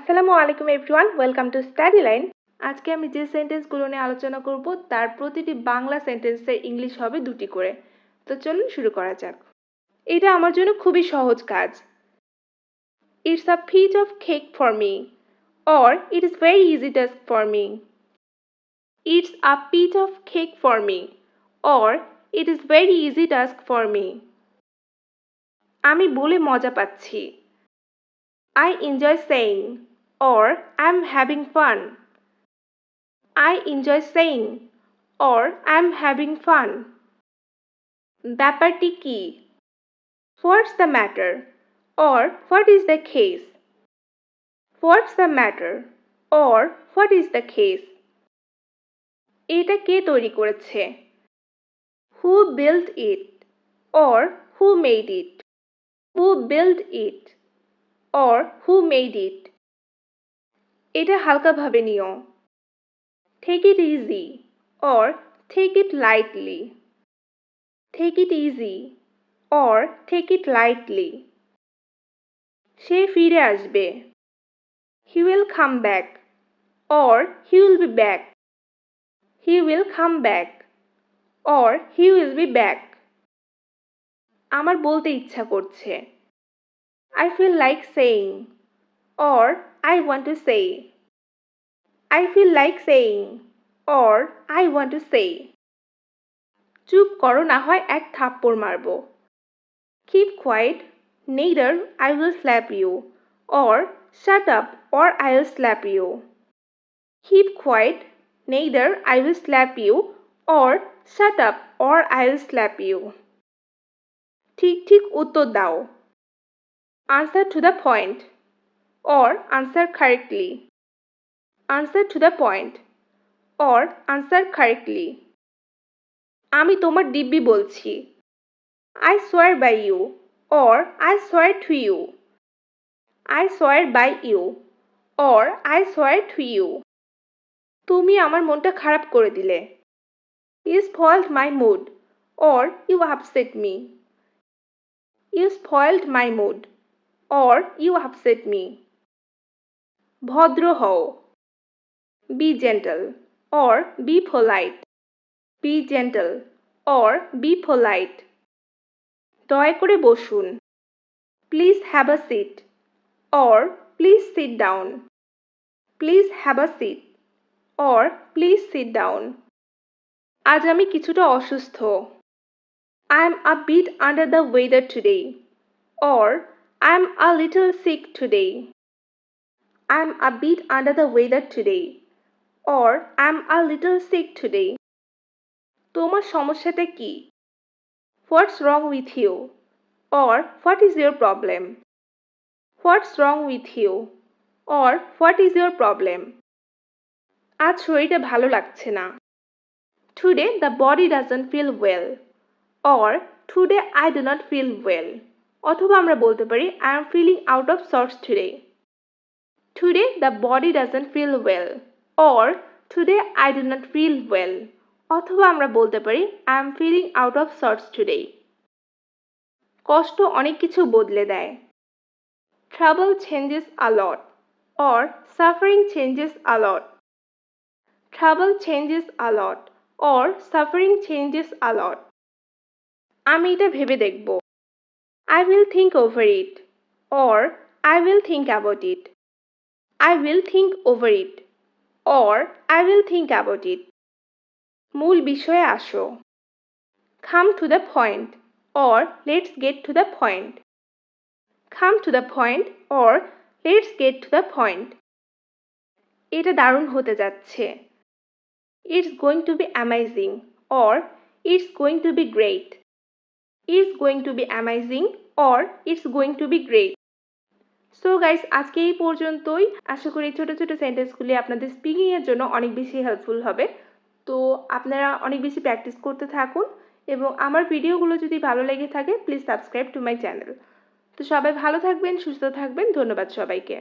আসসালামু আলাইকুম everyone, welcome to স্টাডিলাইন। আজকে আমি যে সেন্টেন্সগুলো নিয়ে আলোচনা করব তার প্রতিটি বাংলা সেন্টেন্সের ইংলিশ হবে দুটি করে। তো চলুন শুরু করা যাক। এটা আমার জন্য খুবই সহজ কাজ। It's a piece of cake for me, or it is very easy task for me. It's a piece of cake for me, or it is very easy task for me. আমি বলে মজা পাচ্ছি। I enjoy saying, or I'm having fun. I enjoy saying, or I'm having fun. ব্যাপারটি কি? What's the matter? Or what is the case? What's the matter? Or what is the case? এটা কে তৈরি করেছে? Who built it? Or who made it? Who built it? Or who made it? এটা হালকাভাবে নিও। Take it easy, or take it lightly. Take it easy, or take it lightly. সে ফিরে আসবে। He will come back, or he will be back. He will come back, or he will be back. আমার বলতে ইচ্ছা করছে। I feel like saying, or I want to say. I feel like saying, or I want to say. চুপ করো, না হয় এক থাপ্পড় মারবো। Keep quiet, neither I will slap you, or shut up, or I'll slap you. Keep quiet, neither I will slap you, or shut up, or I'll slap you. ঠিক ঠিক উত্তর দাও। Answer to the point, or answer correctly. Answer to the point, or answer correctly. আমি তোমার দিব্যি বলছি। I swear by you, or I swear to you. I swear by you, or I swear to you. তুমি আমার মনটা খারাপ করে দিলে। You spoiled my mood, or you upset me. You spoiled my mood, or you upset me. ভদ্র হও। Be gentle, or be polite. Be gentle, or be polite. দয়া করে বসুন। Please have a seat, or please sit down. Please have a seat, or please sit down. আজ আমি কিছুটা অসুস্থ। I am a bit under the weather today, or I am a little sick today. I am a bit under the weather today, or I am a little sick today. তোমার সমস্যাটা কি? What's wrong with you? Or what is your problem? What's wrong with you? Or what is your problem? আজ শরীরটা ভালো লাগছে না। Today the body doesn't feel well, or today I do not feel well. অথবা আমরা বলতে পারি I am feeling out of sorts today. Today the body doesn't feel well, or today I do not feel well. অথবা আমরা বলতে পারি I am feeling out of sorts today. কষ্ট অনেক কিছু বদলে দেয়। Trouble changes a lot, or suffering changes a lot. Trouble changes a lot, or suffering changes a lot. আমি এটা ভেবে দেখব। I will think over it, or I will think about it. I will think over it, or I will think about it. মূল বিষয়ে আসো। Come to the point, or let's get to the point. Come to the point, or let's get to the point. এটা দারুণ হতে যাচ্ছে। It's going to be amazing, or it's going to be great. It's going to be amazing, or it's going to be great. So guys, আজকে এই পর্যন্তই। আশা করি ছোট ছোট সেন্টেন্সগুলি আপনাদের স্পিকিং এর জন্য অনেক বেশি হেল্পফুল হবে। তো আপনারা অনেক বেশি প্র্যাকটিস করতে থাকুন, এবং আমার ভিডিওগুলো যদি ভালো লেগে থাকে please subscribe to my channel. তো সবাই ভালো থাকবেন, সুস্থ থাকবেন। ধন্যবাদ সবাইকে।